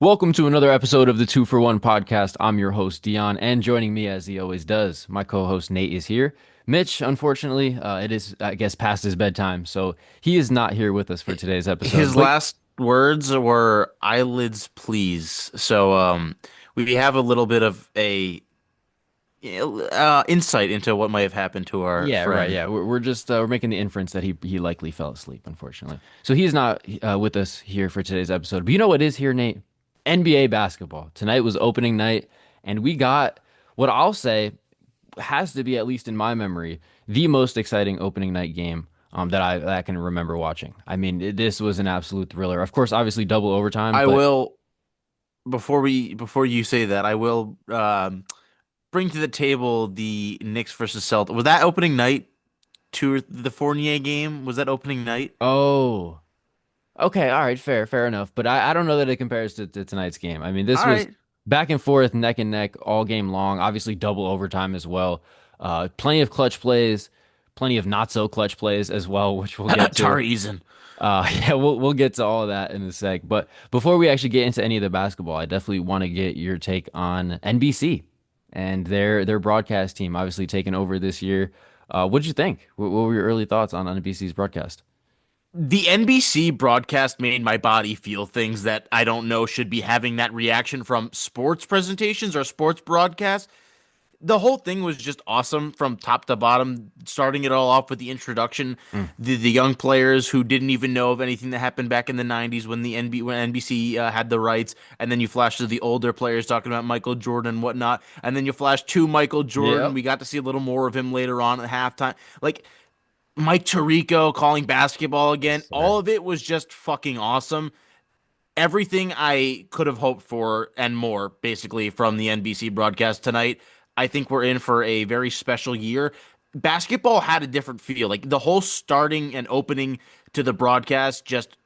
Welcome to another episode of the Two for One podcast. I'm your host, Dion, and joining me as he always does, my co host, Nate, is here. Mitch, unfortunately, it is, I guess, past his bedtime, so he is not here with us for today's episode. His But last words were eyelids, please. We have a little bit of a insight into what might have happened to our yeah, right, friend. yeah, we're just we're making the inference that he likely fell asleep, unfortunately. So he's not with us here for today's episode. But you know what is here, Nate? NBA basketball. Tonight was opening night, and we got what I'll say has to be, at least in my memory, the most exciting opening night game that I can remember watching. I mean, this was an absolute thriller. Of course, obviously double overtime, I but will before you say that, I will bring to the table the Knicks versus Celtics. Was that opening night to the Fournier game? Was that opening night? oh, okay, all right, fair enough. But I don't know that it compares to tonight's game. I mean, this All was right. back and forth, neck and neck, all game long. Obviously, double overtime as well. Plenty of clutch plays, plenty of not so clutch plays as well, which we'll get to. Tari Eason. Yeah, we'll get to all of that in a sec. But before we actually get into any of the basketball, I definitely want to get your take on NBC and their broadcast team, obviously taking over this year. What did you think? What were your early thoughts on NBC's broadcast? The NBC broadcast made my body feel things that I don't know should be having that reaction from sports presentations or sports broadcasts. The whole thing was just awesome from top to bottom, starting it all off with the introduction, Mm, the young players who didn't even know of anything that happened back in the 90s when when NBC had the rights, and then you flash to the older players talking about Michael Jordan and whatnot, and then you flash to Michael Jordan. yep. We got to see a little more of him later on at halftime. Like Mike Tirico calling basketball again. Yes, All sir. of it was just fucking awesome. Everything I could have hoped for and more, basically, from the NBC broadcast tonight. I think we're in for a very special year. Basketball had a different feel. Like the whole starting and opening to the broadcast, just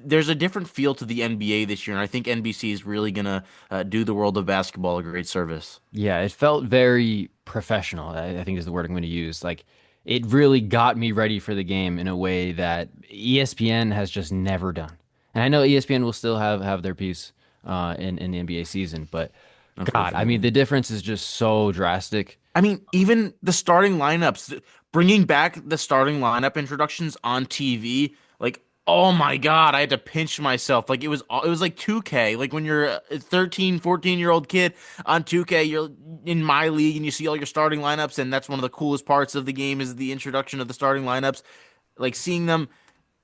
there's a different feel to the NBA this year. And I think NBC is really going to do the world of basketball a great service. Yeah, it felt very professional, I think is the word I'm going to use. Like, it really got me ready for the game in a way that ESPN has just never done. And I know ESPN will still have their piece in the NBA season, but God, I mean, Unfortunately. the difference is just so drastic. I mean, even the starting lineups, bringing back the starting lineup introductions on TV, like, oh my God, I had to pinch myself. Like it was like 2K. Like when you're a 13, 14-year-old kid on 2K, you're in my league and you see all your starting lineups, and that's one of the coolest parts of the game is the introduction of the starting lineups. Like seeing them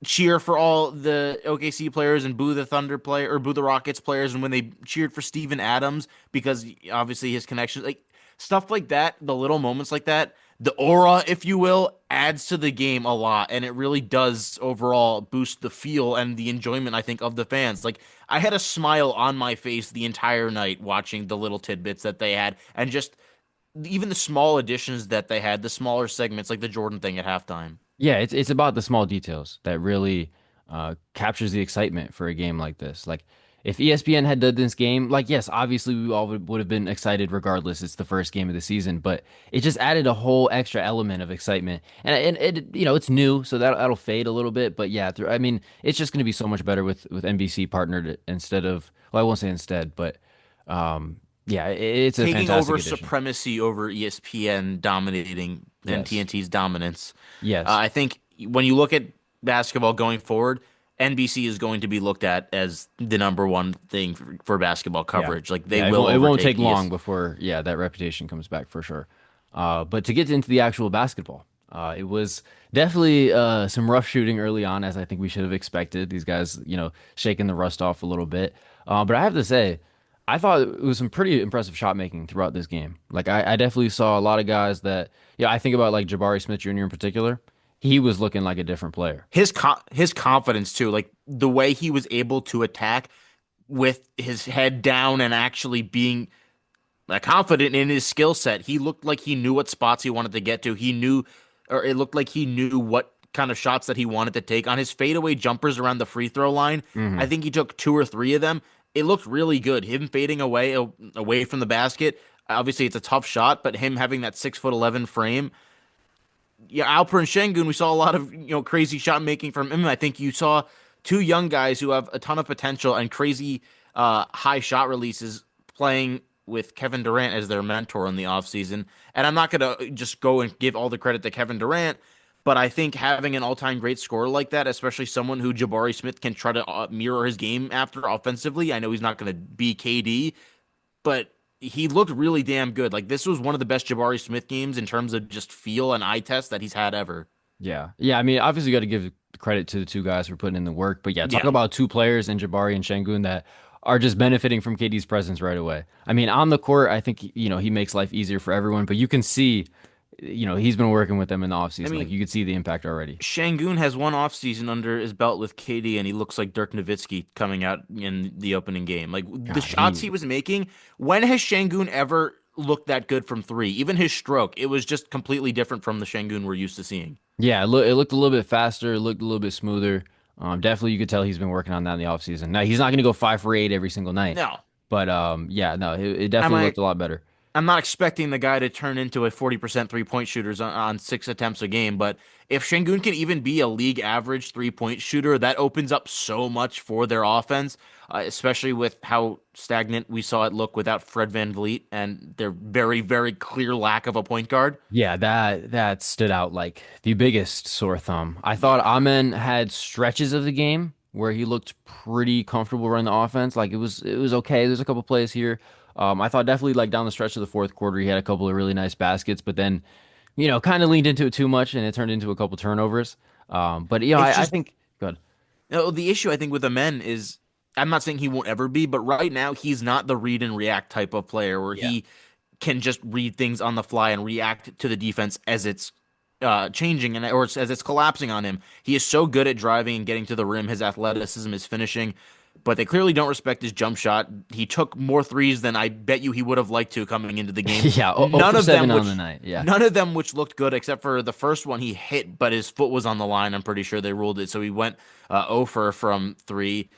cheer for all the OKC players and boo the Thunder player or boo the Rockets players, and when they cheered for Steven Adams because obviously his connections, like stuff like that, the little moments like that, the aura, if you will, adds to the game a lot, and it really does overall boost the feel and the enjoyment, I think, of the fans. Like I had a smile on my face the entire night watching the little tidbits that they had, and just even the small additions that they had, the smaller segments like the Jordan thing at halftime. Yeah, it's about the small details that really captures the excitement for a game like this. Like if ESPN had done this game, like yes, obviously we all would have been excited regardless. It's the first game of the season, but it just added a whole extra element of excitement. And it it's new, so that'll fade a little bit. But yeah, I mean, it's just going to be so much better with NBC partnered instead of, well, I won't say instead, but yeah, it's a Taking fantastic over addition. supremacy over ESPN dominating and Yes, TNT's dominance. yes. I think when you look at basketball going forward, NBC is going to be looked at as the number one thing for basketball Yeah. coverage. Like they Yeah, will it won't overtake take long ES. before, yeah, that reputation comes back for sure. But to get into the actual basketball, it was definitely some rough shooting early on, as I think we should have expected. These guys, shaking the rust off a little bit. But I have to say, I thought it was some pretty impressive shot making throughout this game. Like I definitely saw a lot of guys that, yeah, I think about like Jabari Smith Jr. in particular. He was looking like a different player. His confidence too, like the way he was able to attack with his head down and actually being confident in his skill set. He looked like he knew what spots he wanted to get to. He knew, or it looked like he knew what kind of shots that he wanted to take on his fadeaway jumpers around the free throw line. I Hmm. think he took two or three of them. It looked really good. Him fading away from the basket. Obviously, it's a tough shot, but him having that 6'11" frame. Yeah, Alper and Şengün, we saw a lot of crazy shot making from him. I think you saw two young guys who have a ton of potential and crazy. high shot releases playing with Kevin Durant as their mentor in the offseason. And I'm not going to just go and give all the credit to Kevin Durant, but I think having an all-time great scorer like that, especially someone who Jabari Smith can try to mirror his game after offensively. I know he's not going to be KD, but he looked really damn good. Like this was one of the best Jabari Smith games in terms of just feel and eye test that he's had ever. Yeah. Yeah. I mean, obviously, got to give credit to the two guys for putting in the work. But yeah, talk Yeah. about two players in Jabari and Şengün that are just benefiting from KD's presence right away. I mean, on the court, I think, he makes life easier for everyone, but you can see, he's been working with them in the I offseason. Like, mean, you could see the impact already. Şengün has one off season under his belt with KD, and he looks like Dirk Nowitzki coming out in the opening game. Like the God, shots he was making. When has Şengün ever looked that good from three? Even his stroke, it was just completely different from the Şengün we're used to seeing. yeah, it looked a little bit faster, it looked a little bit smoother. Definitely, you could tell he's been working on that in the offseason. Now, he's not going to go 5 for 8 every single night, No, but yeah, no, it am definitely I? looked a lot better. I'm not expecting the guy to turn into a 40% three-point shooters on 6 attempts a game, but if Şengün can even be a league average three-point shooter, that opens up so much for their offense, especially with how stagnant we saw it look without Fred VanVleet and their very, very clear lack of a point guard. Yeah, that stood out like the biggest sore thumb. I thought Yeah. Amen had stretches of the game where he looked pretty comfortable running the offense. Like it was okay. There's a couple plays here. I thought definitely like down the stretch of the fourth quarter, he had a couple of really nice baskets, but then, kind of leaned into it too much and it turned into a couple turnovers. But It's I just think good. the issue I think with the men is I'm not saying he won't ever be, but right now he's not the read and react type of player where Yeah. he can just read things on the fly and react to the defense as it's changing and or as it's collapsing on him. He is so good at driving and getting to the rim. His athleticism, his finishing, but they clearly don't respect his jump shot. He took more threes than I bet you he would have liked to coming into the game. Yeah, 0 None for of 7 them on the which night. Yeah. none of them which looked good except for the first one he hit, but his foot was on the line. I'm pretty sure they ruled it, so he went 0 for from three.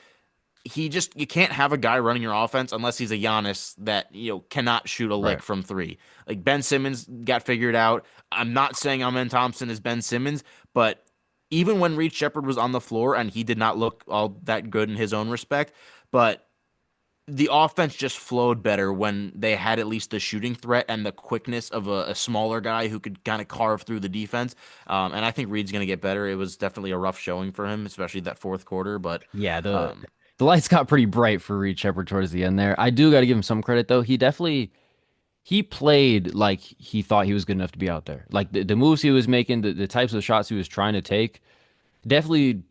You can't have a guy running your offense unless he's a Giannis that cannot shoot a lick Right. from three. Like Ben Simmons got figured out. I'm not saying Amen Thompson is Ben Simmons, but even when Reed Shepard was on the floor and he did not look all that good in his own respect, but the offense just flowed better when they had at least the shooting threat and the quickness of a smaller guy who could kind of carve through the defense. And I think Reed's going to get better. It was definitely a rough showing for him, especially that fourth quarter. But Yeah, the um, the lights got pretty bright for Reed Shepard towards the end there. I do got to give him some credit though. He played like he thought he was good enough to be out there. Like the moves he was making, the types of shots he was trying to take, definitely,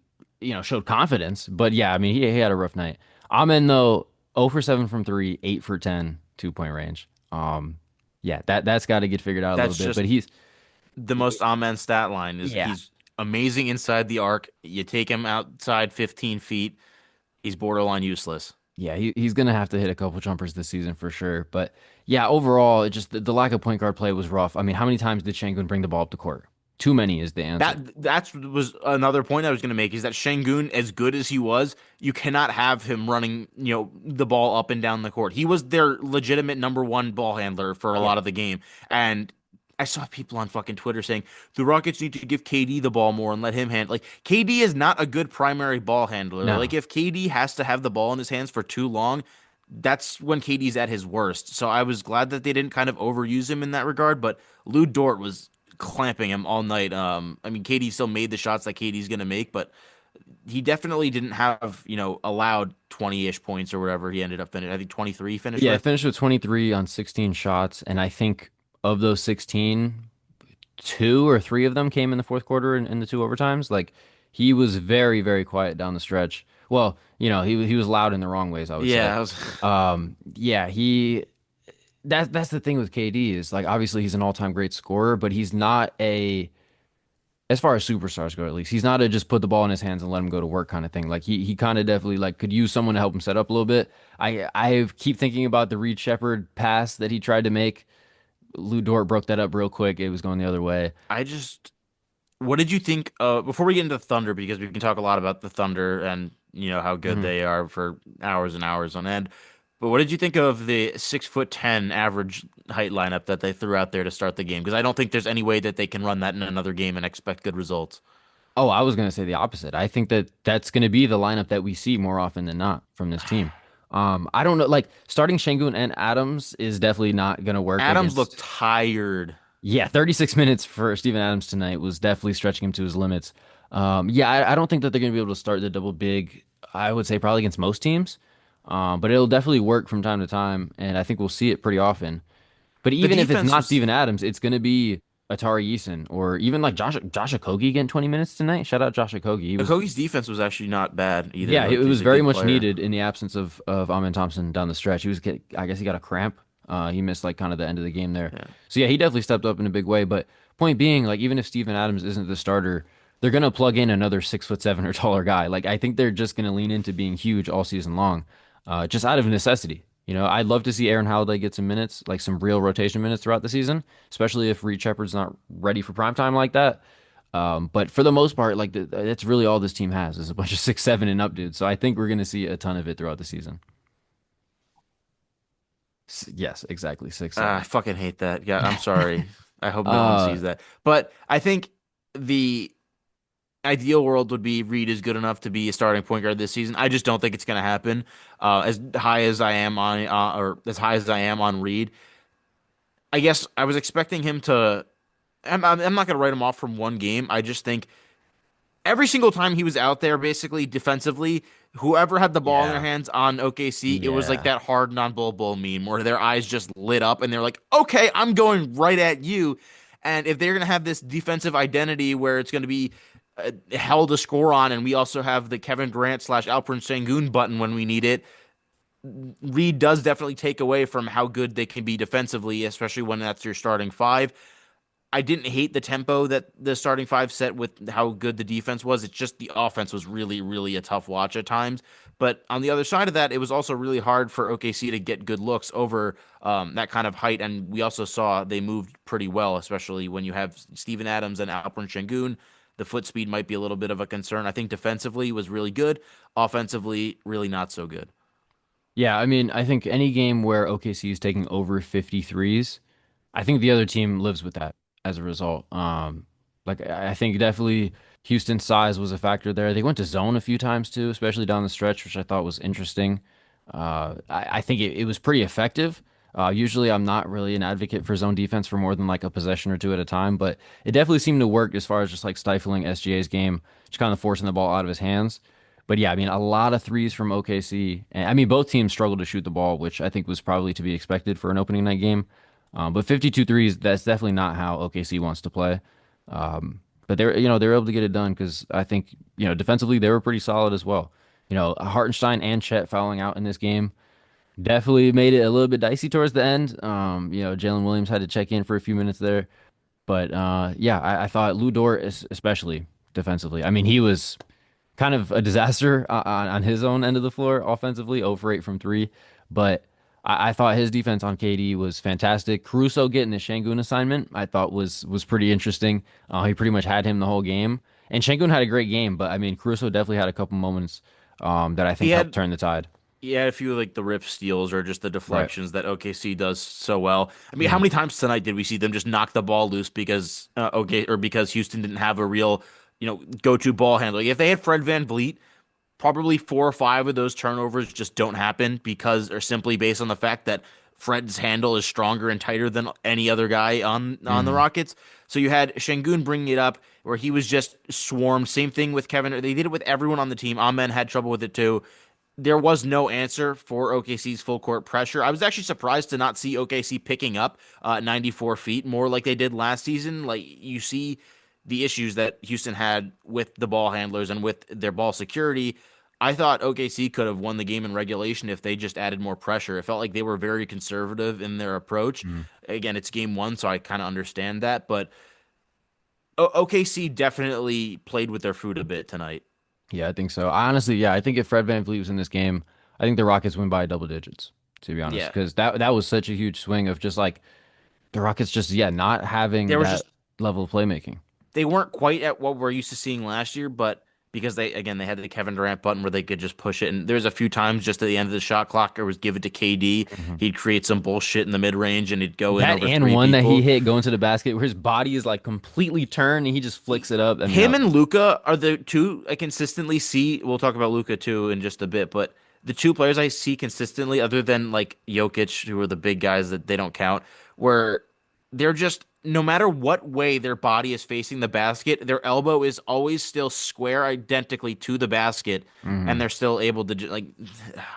showed confidence. But yeah, I mean, he had a rough night. Amen though, 0 for 7 from three, 8 for 10, 2 point range. Yeah, that's got to get figured out a little that's bit. just But he's the most amen stat line is yeah, he's amazing inside the arc. You take him outside 15 feet, he's borderline useless. yeah, he's gonna have to hit a couple jumpers this season for sure. But yeah, overall, it just the lack of point guard play was rough. I mean, how many times did Şengün bring the ball up the court? Too many is the answer. That was another point I was going to make is that Şengün, as good as he was, you cannot have him running, the ball up and down the court. He was their legitimate number one ball handler for a Yeah. lot of the game, and I saw people on fucking Twitter saying the Rockets need to give KD the ball more and let him handle. Like KD is not a good primary ball handler. Like No. if KD has to have the ball in his hands for too long, that's when KD's at his worst. So I was glad that they didn't kind of overuse him in that regard. But Lou Dort was clamping him all night. I mean, KD still made the shots that KD's gonna make, but he definitely didn't have allowed 20-ish points or whatever he ended up finishing. I think 23 he finished Yeah, I with. finished with 23 on 16 shots, and I think of those 16, two or three of them came in the fourth quarter in the two overtimes. Like he was very, very quiet down the stretch. Well, he was loud in the wrong ways, I would say. Yeah, I was, Yeah, that's the thing with KD is like obviously he's an all-time great scorer, but he's not as far as superstars go at least, he's not a just put the ball in his hands and let him go to work kind of thing. Like he kind of definitely like could use someone to help him set up a little bit. I keep thinking about the Reed Shepard pass that he tried to make. Lou Dort broke that up real quick. It was going the other way. I just what did you think before we get into Thunder because we can talk a lot about the Thunder and how good Mhm. they are for hours and hours on end. But what did you think of the 6'10" average height lineup that they threw out there to start the game? Because I don't think there's any way that they can run that in another game and expect good results. Oh, I was going to say the opposite. I think that that's going to be the lineup that we see more often than not from this team. I don't know, like starting Şengün and Adams is definitely not gonna work Adams looked against. tired. Yeah, 36 minutes for Steven Adams tonight was definitely stretching him to his limits. Yeah, I don't think that they're gonna be able to start the double big. I would say probably against most teams, but it'll definitely work from time to time, and I think we'll see it pretty often. But The even if it's defense not was Steven Adams, it's going to be Atari Eason or even like Josh Okogie getting 20 minutes tonight. Shout out Josh Okogie. He was, Okogie's defense was actually not bad either. yeah, it Like he's was a very good much player. needed in the absence of Amin Thompson down the stretch. I guess he got a cramp. He missed like kind of the end of the game there. Yeah. So yeah, he definitely stepped up in a big way. But point being, like even if Steven Adams isn't the starter, they're gonna plug in another 6'7" or taller guy. Like I think they're just gonna lean into being huge all season long, just out of necessity. I'd love to see Aaron Holiday get some minutes, like some real rotation minutes throughout the season, especially if Reed Shepard's not ready for prime time like that. But for the most part, like that's really all this team has is a bunch of 6'7" and up dudes. So I think we're gonna see a ton of it throughout the season. Yes, exactly, six I seven. fucking hate that. Yeah, I'm sorry. I hope no one Uh, sees that. But I think the ideal world would be Reed is good enough to be a starting point guard this season. I just don't think it's going to happen. As high as I am on, or as high as I am on Reed, I guess I was expecting him to. I'm not going to write him off from one game. I just think every single time he was out there, basically defensively, whoever had the ball in their yeah, hands on OKC, it was like yeah. that hard non-bull bull meme where their eyes just lit up and they're like, "Okay, I'm going right at you." And if they're gonna have this defensive identity where it's gonna be hell to score on, and we also have the Kevin Durant slash Alperen Sengun button when we need it, Reed does definitely take away from how good they can be defensively, especially when that's your starting five. I didn't hate the tempo that the starting five set with how good the defense was. It's just the offense was really, really a tough watch at times. But on the other side of that, it was also really hard for OKC to get good looks over that kind of height. And we also saw they moved pretty well, especially when you have Steven Adams and Alperen Şengün. The foot speed might be a little bit of a concern. I think defensively was really good. Offensively, really not so good. Yeah, I mean, I think any game where OKC is taking over 53s, I think the other team lives with that as a result. Like I think definitely Houston's size was a factor there. They went to zone a few times too, especially down the stretch, which I thought was interesting. I think it was pretty effective. Usually, I'm not really an advocate for zone defense for more than like a possession or two at a time, but it definitely seemed to work as far as just like stifling SGA's game, just kind of forcing the ball out of his hands. But yeah, I mean, a lot of threes from OKC. And I mean, both teams struggled to shoot the ball, which I think was probably to be expected for an opening night game. But 52 threes, that's definitely not how OKC wants to play. But they were able to get it done because I think, defensively they were pretty solid as well. Hartenstein and Chet fouling out in this game definitely made it a little bit dicey towards the end. Jalen Williams had to check in for a few minutes there. But yeah, I thought Lou Dort, especially defensively. I mean, he was kind of a disaster on his own end of the floor offensively, 0 for 8 from three. But I thought his defense on KD was fantastic. Caruso getting the Şengün assignment, I thought was pretty interesting. He pretty much had him the whole game, and Şengün had a great game. But I mean, Caruso definitely had a couple moments that I He think helped had turn the tide. Yeah, a few like the rip steals or just the Right. deflections that OKC does so well. I mean, how Mhm. many times tonight did we see them just knock the ball loose because because Houston didn't have a real, go-to ball handler? Like, if they had Fred VanVleet, probably four or five of those turnovers just don't happen because or simply based on the fact that Fred's handle is stronger and tighter than any other guy on the Mhm. Rockets. So you had Şengün bringing it up where he was just swarmed. Same thing with Kevin. They did it with everyone on the team. Amen had trouble with it too. There was no answer for OKC's full court pressure. I was actually surprised to not see OKC picking up 94 feet more like they did last season. Like you see the issues that Houston had with the ball handlers and with their ball security. I thought OKC could have won the game in regulation if they just added more pressure. It felt like they were very conservative in their approach. Mhm. Again, it's game one, so I kind of understand that. But OKC definitely played with their food a bit tonight. Yeah, I think so. Honestly, yeah, I think if Fred VanVleet was in this game, I think the Rockets win by double digits, to be honest, Yeah, because that was such a huge swing of just like the Rockets just not having there was that just level of playmaking. they weren't quite at what we're used to seeing last year, but because they had the Kevin Durant button where they could just push it. And there's a few times just at the end of the shot clock, it was give it to KD. Mhm. He'd create some bullshit in the mid range and he'd go in That over and three one that he people. hit going to the basket where his body is like completely turned and he just flicks it up. I mean, Him and Luca are the two I consistently see. We'll talk about Luca too in just a bit, but the two players I see consistently, other than like Jokic, who are the big guys that they don't count, where they're just no matter what way their body is facing the basket, their elbow is always still square identically to the basket, and Hmm. they're still able to like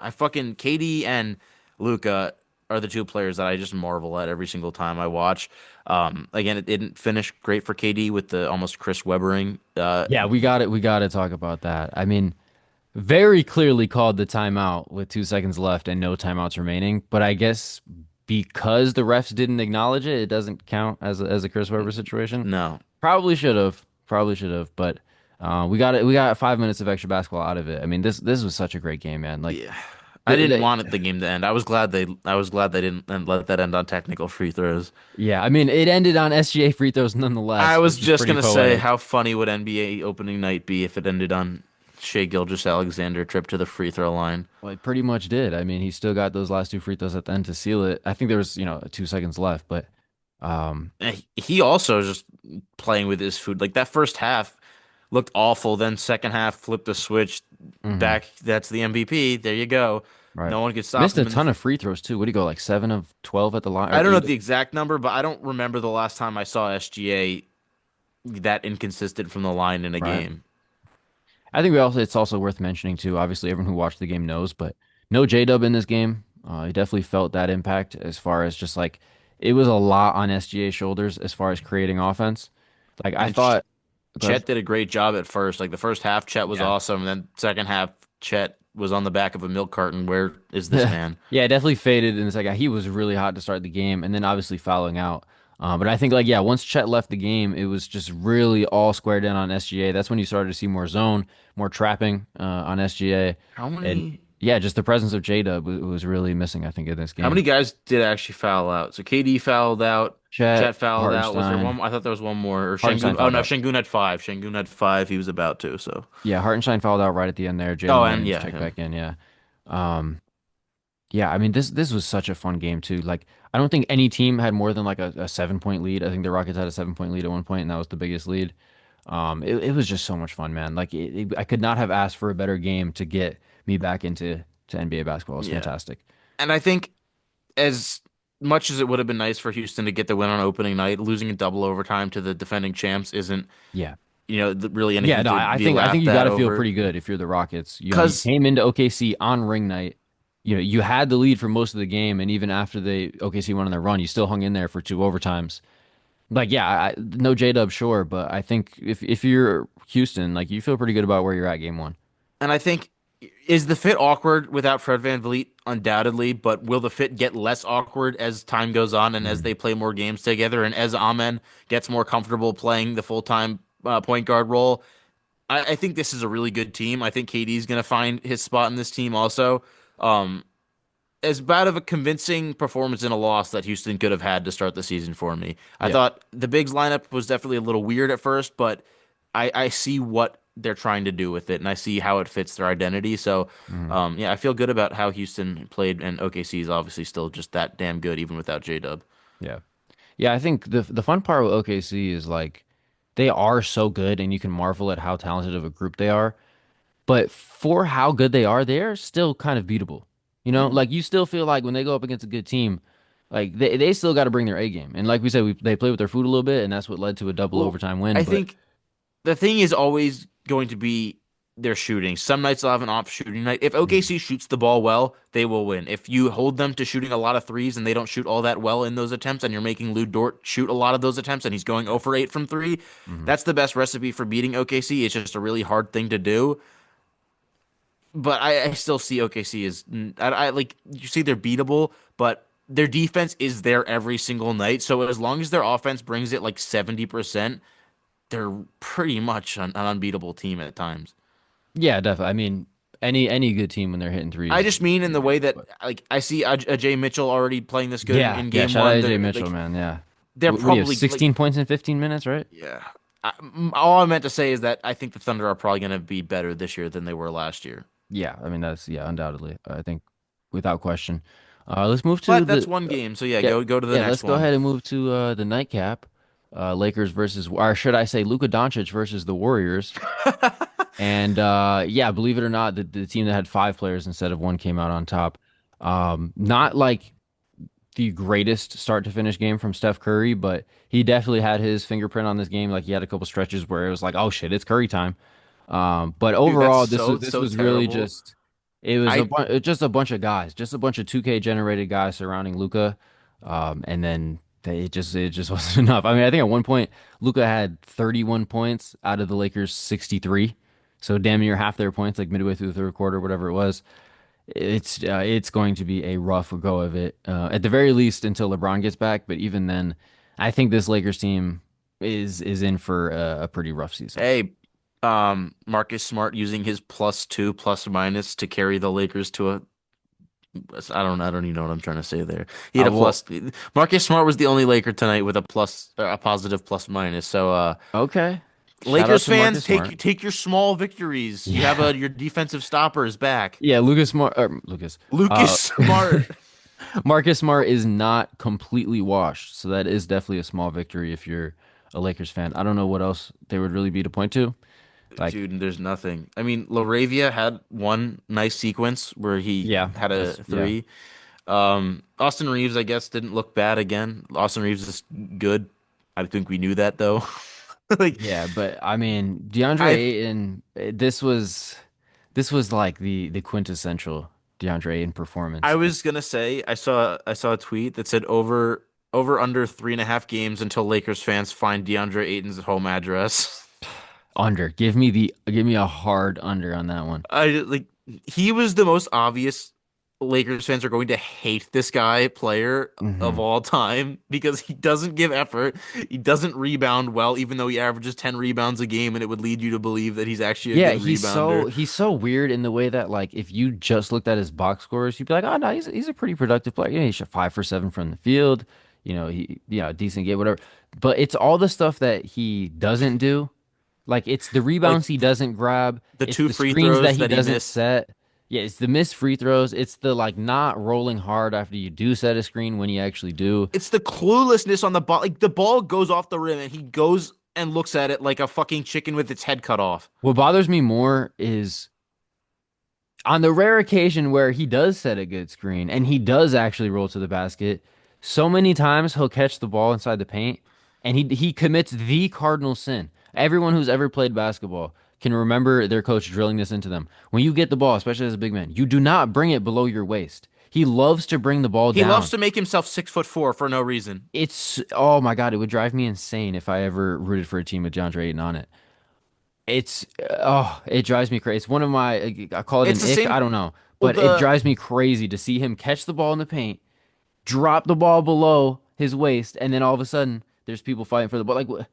I fucking KD and Luca are the two players that I just marvel at every single time I watch. Again, it didn't finish great for KD with the almost Chris Webbering. Yeah, we got it. We got to talk about that. I mean, very clearly called the timeout with 2 seconds left and no timeouts remaining. But I guess because the refs didn't acknowledge it, it doesn't count as a Chris Webber situation. No, Probably should have. Probably should have. But we got it. We got 5 minutes of extra basketball out of it. I mean, this was such a great game, man. Like yeah. I the, didn't the want the game to end. I was glad they didn't let that end on technical free throws. yeah. I mean, it ended on SGA free throws I nonetheless, was which is just pretty gonna say, poetic. how funny would NBA opening night be if it ended on Shea Gilgeous-Alexander trip to the free throw line? Well, it pretty much did. I mean, he still got those last two free throws at the end to seal it. I think there was, 2 seconds left, but um, He also just playing with his food. Like that first half looked awful. Then second half flipped the switch mhm, back. That's the MVP. There you go. right. No one could stop Missed a him in the. ton of free throws too. What do you go like 7 of 12 at the line or I don't know eight? the exact number, but I don't remember the last time I saw SGA that inconsistent from the line in a Right. game. I think it's also worth mentioning too. Obviously, everyone who watched the game knows, but no J-Dub in this game. He definitely felt that impact as far as just like it was a lot on SGA's shoulders as far as creating offense. Like I And thought, go ahead. Chet did a great job at first. Like the first half, Chet was Yeah. awesome. And then second half, Chet was on the back of a milk carton. Where is this man? Yeah, it definitely faded in the second. He was really hot to start the game, and then obviously fouling out. But I think like yeah, once Chet left the game, it was just really all squared in on SGA. That's when you started to see more zone, more trapping on SGA, How and many yeah, just the presence of J-Dub was really missing. I think in this how many game. guys did actually foul out? So KD fouled out, Chet, Chet fouled out. Was there one? Hartenstein, I thought there was one more. Or Hartenstein Şengün. Oh fouled no, out. Şengün had five. Şengün had five. He was about to. So. Yeah, Hartenstein fouled out right at the end there. Oh, Jalen and Williams yeah, checked him. back in. Yeah. Um, Yeah, I mean this was such a fun game too. Like I don't think any team had more than like a 7 point lead. I think the Rockets had a 7 point lead at one point, and that was the biggest lead. It was just so much fun, man. Like I could not have asked for a better game to get me back into to NBA basketball. It was Yeah, fantastic. and I think as much as it would have been nice for Houston to get the win on opening night, losing in double overtime to the defending champs isn't, Yeah. really Yeah, anything no, to I be think laughed you got at to feel over. pretty good if you're the Rockets. You Because came into OKC on ring night. You had the lead for most of the game, and even after the OKC went on their run, you still hung in there for two overtimes. Like, yeah, no J-Dub, sure, but I think if you're Houston, like you feel pretty good about where you're at game one. And I think is the fit awkward without Fred VanVleet? Undoubtedly, but will the fit get less awkward as time goes on and as Mhm. they play more games together and as Amen gets more comfortable playing the full-time point guard role? I think this is a really good team. I think KD's going to find his spot in this team also. Um, as bad of a convincing performance in a loss that Houston could have had to start the season for me. I Yeah. thought the Bigs lineup was definitely a little weird at first, but I see what they're trying to do with it, and I see how it fits their identity. So, Mhm. yeah, I feel good about how Houston played, and OKC is obviously still just that damn good, even without J-Dub. Yeah. Yeah, I think the fun part with OKC is like they are so good and you can marvel at how talented of a group they are. But for how good they are still kind of beatable. Yeah. Like you still feel like when they go up against a good team, like they still got to bring their A game. And like we said, they play with their food a little bit, and that's what led to a double Well, overtime win. I But think the thing is always going to be their shooting. Some nights they'll have an off shooting night. If Mhm. OKC shoots the ball well, they will win. If you hold them to shooting a lot of threes and they don't shoot all that well in those attempts, and you're making Lou Dort shoot a lot of those attempts and he's going 0 for 8 from three, Mhm. that's the best recipe for beating OKC. It's just a really hard thing to do. But I still see OKC as I like you see they're beatable, but their defense is there every single night. So as long as their offense brings it like 70%, they're pretty much an unbeatable team at times. Yeah, definitely. I mean, any good team when they're hitting I threes is just mean in pretty the way beatable. that But like I see a Jay Mitchell already playing this good yeah, in yeah. game Shout out one. AJ They're Mitchell, like man. Yeah. they're What do you have? probably like 16 points in 15 minutes, right? yeah. All I meant to say is that I think the Thunder are probably going to be better this year than they were last year. Yeah. I mean, that's yeah, undoubtedly. I think without question. Let's move to But that's the one game, so yeah, yeah, go to the yeah, next let's go one. ahead and move to the nightcap. Lakers versus, or should I say, Luka Doncic versus the Warriors. And yeah, believe it or not, the team that had five players instead of one came out on top. Not like the greatest start to finish game from Steph Curry, but he definitely had his fingerprint on this game. Like he had a couple stretches where it was like, oh shit, it's Curry time. But Dude, that's overall, this so was really terrible. just it was I just a bunch of guys, just a bunch of 2K generated guys surrounding Luca, and then it just wasn't enough. I mean, I think at one point Luca had 31 points out of the Lakers 63, so damn near half their points, like midway through the third quarter, whatever it was. It's going to be a rough go of it, at the very least until LeBron gets back. But even then, I think this Lakers team is in for a pretty rough season. Hey, Marcus Smart using his +2 plus minus to carry the Lakers to a I don't even know what I'm trying to say there. He had a Well, plus. Marcus Smart was the only Laker tonight with a plus, a positive plus minus. So, okay. Shout out Lakers to fans, Marcus Smart. take your small victories. You have Yeah. your defensive stoppers back. Yeah, Lucas Smart Lucas. Lucas Uh Smart. Marcus Smart is not completely washed. So that is definitely a small victory if you're a Lakers fan. I don't know what else there would really be to point to. Like, Dude, there's nothing. I mean, Laravia had one nice sequence where he yeah, had a that's yeah. three. Austin Reeves, I guess, didn't look bad again. Austin Reeves is good. I think we knew that though. Like Yeah, but I mean, DeAndre I Ayton, this was like the quintessential DeAndre Ayton performance. I Like was gonna say I saw a tweet that said over under 3.5 games until Lakers fans find DeAndre Ayton's home address. under. Give me a hard under on that one. I like he was the most obvious Lakers fans are going to hate this guy player of Hmm. all time because he doesn't give effort. He doesn't rebound well, even though he averages 10 rebounds a game, and it would lead you to believe that he's actually a Yeah, good rebounder. he's so weird in the way that like if you just looked at his box scores, you'd be like, oh no, he's a pretty productive player. Yeah, he shot 5 for 7 from the field. He decent game, whatever. But it's all the stuff that he doesn't do. Like it's the Like rebounds he doesn't grab. the It's two the free screens that throws he that he doesn't missed. set. Yeah, it's the missed free throws. It's the like not rolling hard after you do set a screen when you actually do. It's the cluelessness on the ball. Like the ball goes off the rim and he goes and looks at it like a fucking chicken with its head cut off. What bothers me more is on the rare occasion where he does set a good screen and he does actually roll to the basket, so many times he'll catch the ball inside the paint and he commits the cardinal sin. Everyone who's ever played basketball can remember their coach drilling this into them. When you get the ball, especially as a big man, you do not bring it below your waist. He loves to bring the ball He loves down. to make himself 6'4" for no reason. It's oh my God, it would drive me insane if I ever rooted for a team with DeAndre Ayton on it. It's oh, it drives me crazy. It's one of my I call it It's an the ick, I same. don't know, Well, but it the drives me crazy to see him catch the ball in the paint, drop the ball below his waist, and then all of a sudden there's people fighting for the ball. Like, oh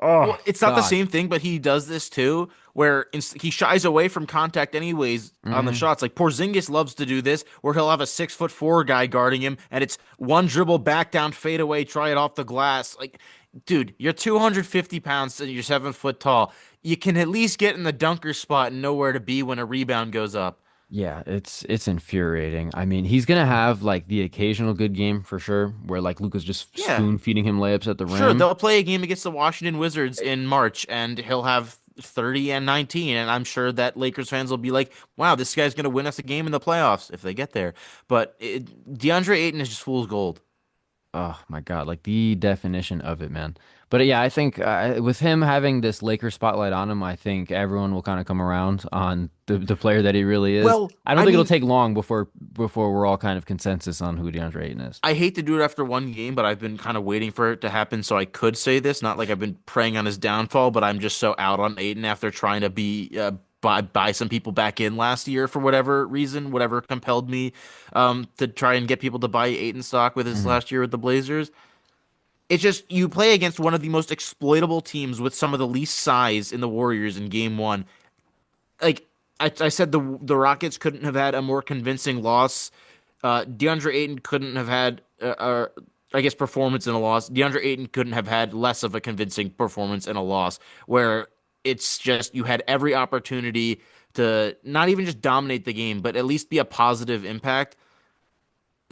well, it's not the God. same thing, but he does this too, where he shies away from contact anyways on the Hmm. shots. Like Porzingis loves to do this, where he'll have a 6'4" guy guarding him, and it's one dribble back down, fade away, try it off the glass. Like, dude, you're 250 pounds and you're 7 foot tall. You can at least get in the dunker spot and know where to be when a rebound goes up. Yeah, it's infuriating. I mean, he's gonna have like the occasional good game for sure, where like Luca's just Yeah, spoon feeding him layups at the sure, rim. they'll play a game against the Washington Wizards in March, and he'll have 30 and 19, and I'm sure that Lakers fans will be like, "Wow, this guy's going to win us a game in the playoffs if they get there." But DeAndre Ayton is just fool's gold. Oh my God, like the definition of it, man. But yeah, I think with him having this Lakers spotlight on him, I think everyone will kind of come around on the player that he really is. Well, I don't I think it'll mean, take long before we're all kind of consensus on who DeAndre Ayton is. I hate to do it after one game, but I've been kind of waiting for it to happen so I could say this. Not like I've been preying on his downfall, but I'm just so out on Ayton after trying to be buy some people back in last year for whatever reason, whatever compelled me to try and get people to buy Ayton stock with his Hmm. last year with the Blazers. It's just you play against one of the most exploitable teams with some of the least size in the Warriors in game one. Like I said, the Rockets couldn't have had a more convincing loss. DeAndre Ayton couldn't have had, I guess, performance in a loss. DeAndre Ayton couldn't have had less of a convincing performance in a loss, where it's just you had every opportunity to not even just dominate the game, but at least be a positive impact.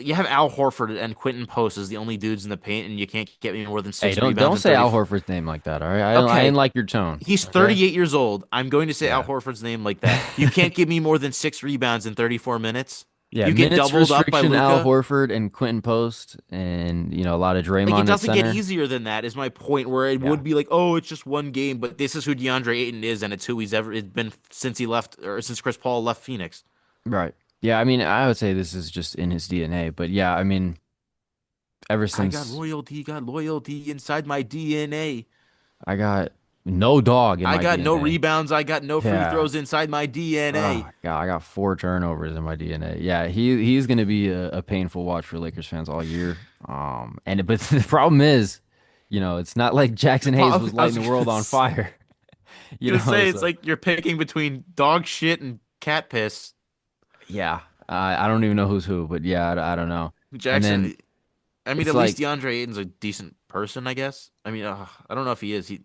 You have Al Horford and Quentin Post as the only dudes in the paint, and you can't get me more than Hey, six don't rebounds and say 30. Al Horford's name like that, all right? I Okay, didn't like your tone, he's okay? 38 years old. I'm going to say Al Yeah. Horford's name like that. You can't give me more than 6 rebounds in 34 minutes. Yeah, You get minutes doubled up by restriction, Al Luca. Horford and Quentin Post, and a lot of Like it Draymond at doesn't get center. easier than that. Is my point where it Yeah, would be like, oh, it's just one game, but this is who DeAndre Ayton is, and it's who he's ever it's been since he left or since Chris Paul left Phoenix. right. Yeah, I mean, I would say this is just in his DNA, but yeah, I mean, ever since Got loyalty inside my DNA. I got no dog in I my got no DNA. rebounds. I got no free Yeah. throws inside my DNA. Oh God, I got 4 turnovers in my DNA. Yeah, he's gonna be a painful watch for Lakers fans all year. But the problem is, it's not like Jackson Hayes was I lighting was the world on fire. gonna say it's So like you're picking between dog shit and cat piss. yeah, I don't even know who's who, but yeah, I don't know. And then Jackson. I mean, it's at least like, DeAndre Ayton's a decent person, I guess. I mean, I don't know if he is. He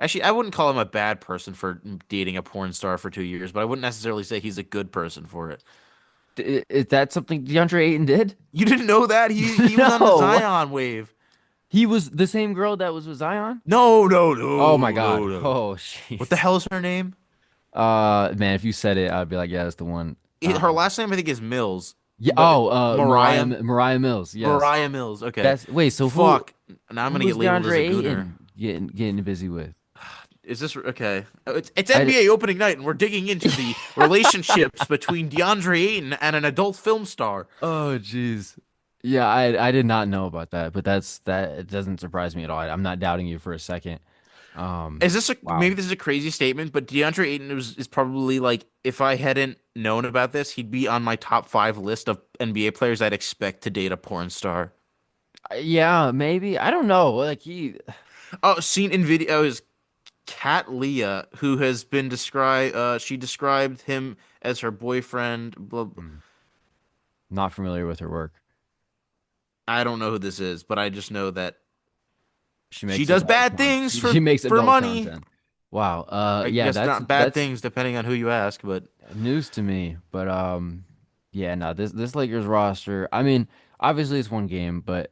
actually, I wouldn't call him a bad person for dating a porn star for 2 years, but I wouldn't necessarily say he's a good person for it. is that something DeAndre Ayton did? You didn't know that he was on the No, Zion wave. he was the same girl that was with Zion. No, no, Oh my no, no, God. no. Oh What the jeez. hell is her name? Man, if you said it, I'd be like, yeah, that's the one. Her last name I think is Mills, Yeah. but Oh, Mariah Mariah Mills. Yes. Mariah Mills. Okay, That's wait. So who fuck. Now I'm who gonna get was labeled as DeAndre a gooner. Ayton getting busy with? Is this okay? It's I NBA opening night, and we're digging into the relationships between DeAndre Ayton and an adult film star. oh jeez. Yeah, I did not know about that, but that it doesn't surprise me at all. I'm not doubting you for a second. Um, Is this wow. maybe this is a crazy statement, but DeAndre Ayton is probably like if I hadn't known about this, he'd be on my top 5 list of NBA players I'd expect to date a porn star. Yeah, maybe. I don't know. Like he, Oh, seen in videos, Kat Leah, who has been described, she described him as her boyfriend. Hmm, not familiar with her work. I don't know who this is, but I just know that She she makes does adult bad content. things She makes for adult money. content. Wow. I Yeah, guess that's not bad that's things depending on who you ask, but news to me. But yeah, no, this Lakers roster. I mean, obviously it's one game, but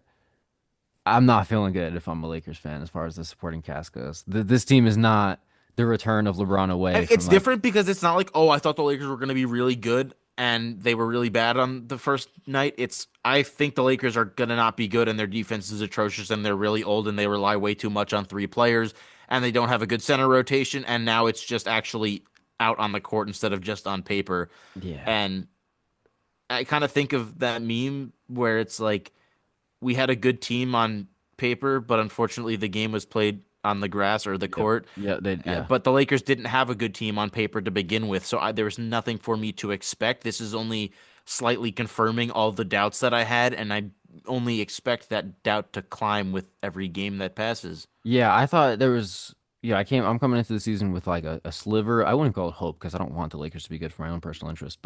I'm not feeling good if I'm a Lakers fan as far as the supporting cast goes. This team is not the return of LeBron away from it's like, different because it's not like, oh, I thought the Lakers were going to be really good and they were really bad on the first night. It's I think the Lakers are going to not be good and their defense is atrocious and they're really old and they rely way too much on 3 players and they don't have a good center rotation and now it's just actually out on the court instead of just on paper. yeah, And I kind of think of that meme where it's like we had a good team on paper, but unfortunately the game was played on the grass or the yep, court. yeah. But the Lakers didn't have a good team on paper to begin with, so there was nothing for me to expect. This is only slightly confirming all the doubts that I had, and I only expect that doubt to climb with every game that passes. Yeah, I thought there was. Yeah, I'm coming into the season with like a sliver. I wouldn't call it hope because I don't want the Lakers to be good for my own personal interest.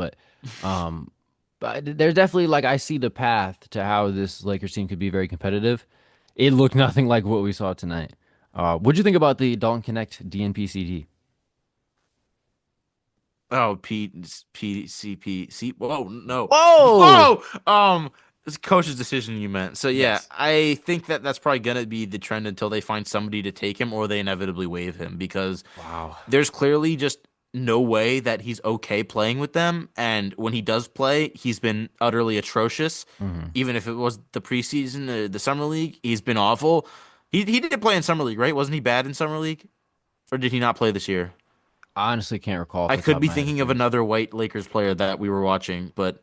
Um, but there's definitely like I see the path to how this Lakers team could be very competitive. It looked nothing like what we saw tonight. What'd you think about the Dalton Connect DNP? Oh, C. Whoa, no, Whoa! whoa. It's coach's decision you meant. So yeah, Yes. I think that that's probably gonna be the trend until they find somebody to take him or they inevitably waive him because Wow. there's clearly just no way that he's okay playing with them. And when he does play, he's been utterly atrocious. Hmm. Even if it was the preseason, the summer league, he's been awful. He did play in summer league, right? Wasn't he bad in summer league, or did he not play this year? I honestly can't recall off I the top could of be my head if thinking he of was. another white Lakers player that we were watching, but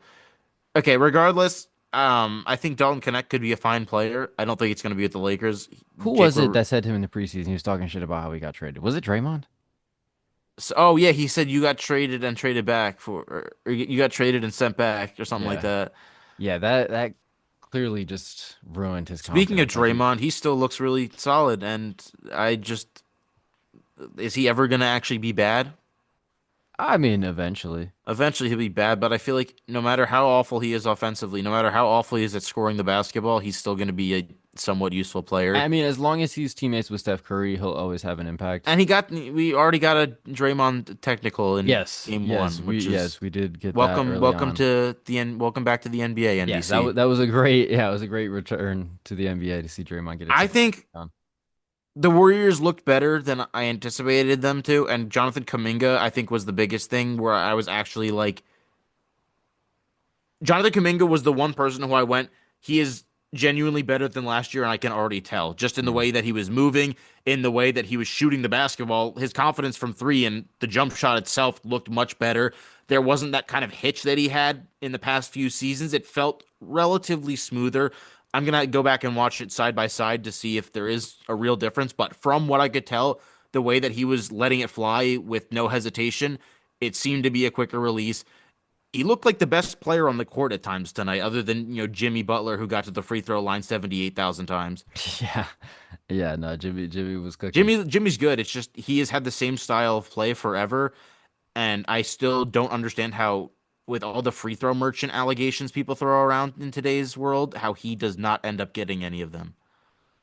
okay. Regardless, I think Dalton Connect could be a fine player. I don't think it's going to be with the Lakers. Who Jake, was it that said to him in the preseason? He was talking shit about how he got traded. Was it Draymond? oh yeah, he said you got traded and traded back or you got traded and sent back or something like Yeah. that. Yeah, that clearly just ruined his Speaking of confidence. Like he, Draymond, he still looks really solid, and I just is he ever gonna actually be bad? I mean, eventually. Eventually he'll be bad, but I feel like no matter how awful he is offensively, no matter how awful he is at scoring the basketball, he's still gonna be a somewhat useful player. I mean, as long as he's teammates with Steph Curry, he'll always have an impact. And we already got a Draymond technical in Yes, game yes, one, which is we did get that welcome, early on. welcome back to the NBA, Yes, NBC. that was a great it was a great return to the NBA to see Draymond get a I chance. think the Warriors looked better than I anticipated them to, and Jonathan Kuminga, I think, was the biggest thing where I was actually like, Jonathan Kuminga was the one person who I went, he is genuinely better than last year, and I can already tell. Just in the Mm. way that he was moving, in the way that he was shooting the basketball, his confidence from three and the jump shot itself looked much better. There wasn't that kind of hitch that he had in the past few seasons. It felt relatively smoother. I'm gonna go back and watch it side by side to see if there is a real difference. But from what I could tell, the way that he was letting it fly with no hesitation, it seemed to be a quicker release. He looked like the best player on the court at times tonight, other than Jimmy Butler, who got to the free throw line 78,000 times. Yeah, yeah, no, Jimmy was cooking. Jimmy's good. It's just he has had the same style of play forever, and I still don't understand how, with all the free throw merchant allegations people throw around in today's world, how he does not end up getting any of them.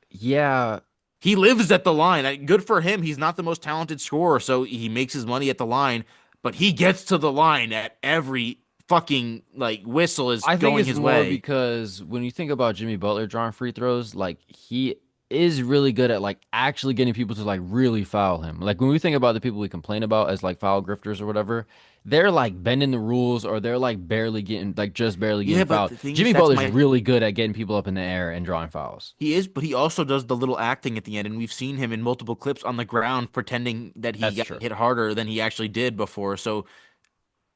Yeah, He lives at the line. Good for him. He's not the most talented scorer, so he makes his money at the line, but he gets to the line at every fucking like whistle is I think going it's his more way. because when you think about Jimmy Butler drawing free throws, like he is really good at like actually getting people to like really foul him. Like when we think about the people we complain about as like foul grifters or whatever, they're like bending the rules or they're like barely getting like just barely Yeah, getting but fouled. the thing is, Jimmy that's Butler's my really good at getting people up in the air and drawing fouls. he is, but he also does the little acting at the end, and we've seen him in multiple clips on the ground pretending that he That's got true. hit harder than he actually did before. So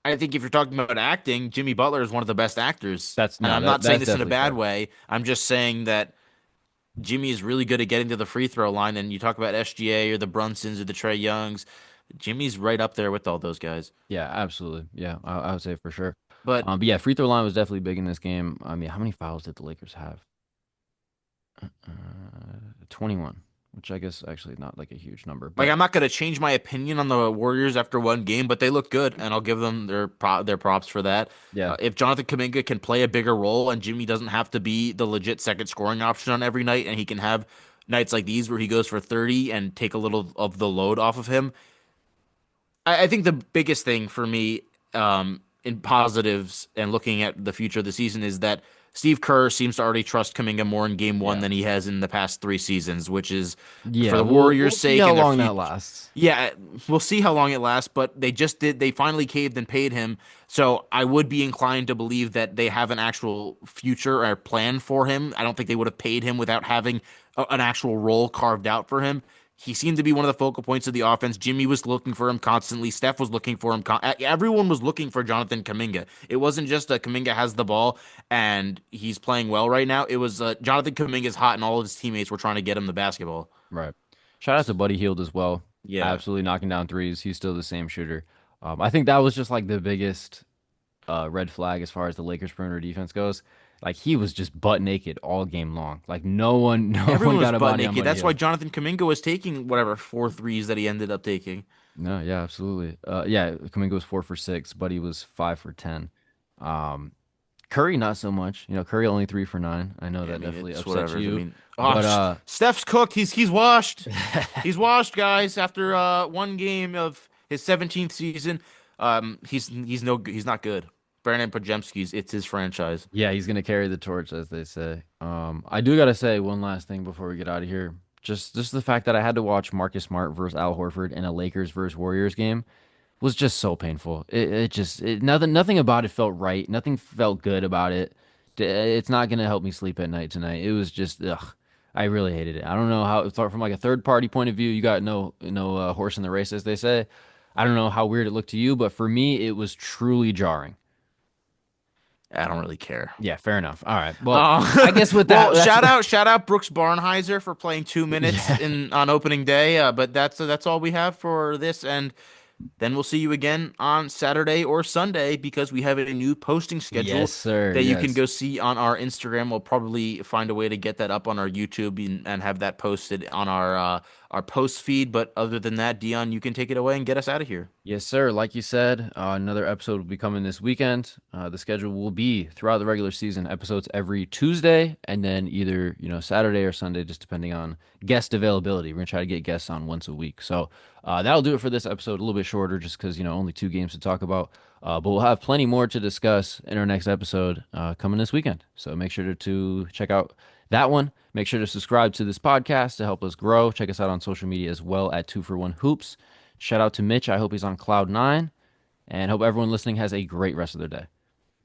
I think if you're talking about acting, Jimmy Butler is one of the best actors. That's And no, I'm not saying that's this in a definitely bad fair. way. I'm just saying that Jimmy is really good at getting to the free throw line. And you talk about SGA or the Brunsons or the Trey Youngs, Jimmy's right up there with all those guys. Yeah, absolutely. Yeah, I would say for sure. But But yeah, free throw line was definitely big in this game. I mean, how many fouls did the Lakers have? 21, which I guess actually not like a huge number, like, but I'm not going to change my opinion on the Warriors after one game, but they look good, and I'll give them their props for that. yeah. If Jonathan Kuminga can play a bigger role, and Jimmy doesn't have to be the legit second scoring option on every night, and he can have nights like these where he goes for 30 and take a little of the load off of him, I think the biggest thing for me, in positives and looking at the future of the season, is that Steve Kerr seems to already trust Kuminga more in game one Yeah. than he has in the past three seasons, which is for Yeah, the we'll Warriors' see sake how and their long that future. lasts. Yeah, we'll see how long it lasts, but they finally caved and paid him. So I would be inclined to believe that they have an actual future or plan for him. I don't think they would have paid him without having an actual role carved out for him. He seemed to be one of the focal points of the offense. Jimmy was looking for him constantly. Steph was looking for him. Everyone was looking for Jonathan Kuminga. It wasn't just Kuminga has the ball and he's playing well right now. It was Jonathan Kuminga's hot and all of his teammates were trying to get him the basketball. Right. Shout out to Buddy Hield as well. Yeah. Absolutely knocking down threes. He's still the same shooter. I think that was just like the biggest red flag as far as the Lakers perimeter defense goes. Like he was just butt naked all game long. Like no one Everyone was got a butt body on naked. Buddy That's why Hield. Jonathan Kuminga was taking whatever four threes that he ended up taking. No, yeah, absolutely. Yeah, Kuminga was 4 for 6. Buddy was 5 for 10. Um, Curry not so much. Curry only 3 for 9. I know Yeah, I that mean definitely it's upsets whatever. I you, mean, but Steph's cooked. He's washed. He's washed, guys. After one game of his 17th season, he's not good. Brandon Pajemski's it's his franchise. yeah, he's gonna carry the torch, as they say. I do gotta say one last thing before we get out of here. Just the fact that I had to watch Marcus Smart versus Al Horford in a Lakers versus Warriors game was just so painful. Nothing about it felt right. Nothing felt good about it. It's not gonna help me sleep at night tonight. It was just ugh. I really hated it. I don't know how from like a third party point of view, you got no horse in the race, as they say. I don't know how weird it looked to you, but for me, it was truly jarring. I don't really care. Yeah, fair enough. All right. Well, I guess with that, Well, that's shout out Brooks Barnheiser for playing 2 minutes yeah, in on opening day. But that's all we have for this, and then we'll see you again on Saturday or Sunday because we have a new posting yes, schedule sir. that you can Yes. go see on our Instagram. We'll probably find a way to get that up on our YouTube and have that posted on our our post feed. But other than that, Dion, you can take it away and get us out of here. Yes, sir. Like you said, another episode will be coming this weekend. The schedule will be throughout the regular season, episodes every Tuesday, and then either, Saturday or Sunday, just depending on guest availability. We're gonna try to get guests on once a week. So that'll do it for this episode. A little bit shorter, just because only two games to talk about. But we'll have plenty more to discuss in our next episode coming this weekend. So make sure to check out that one. Make sure to subscribe to this podcast to help us grow. Check us out on social media as well at 2for1hoops. Shout out to Mitch. I hope he's on cloud nine, and hope everyone listening has a great rest of their day.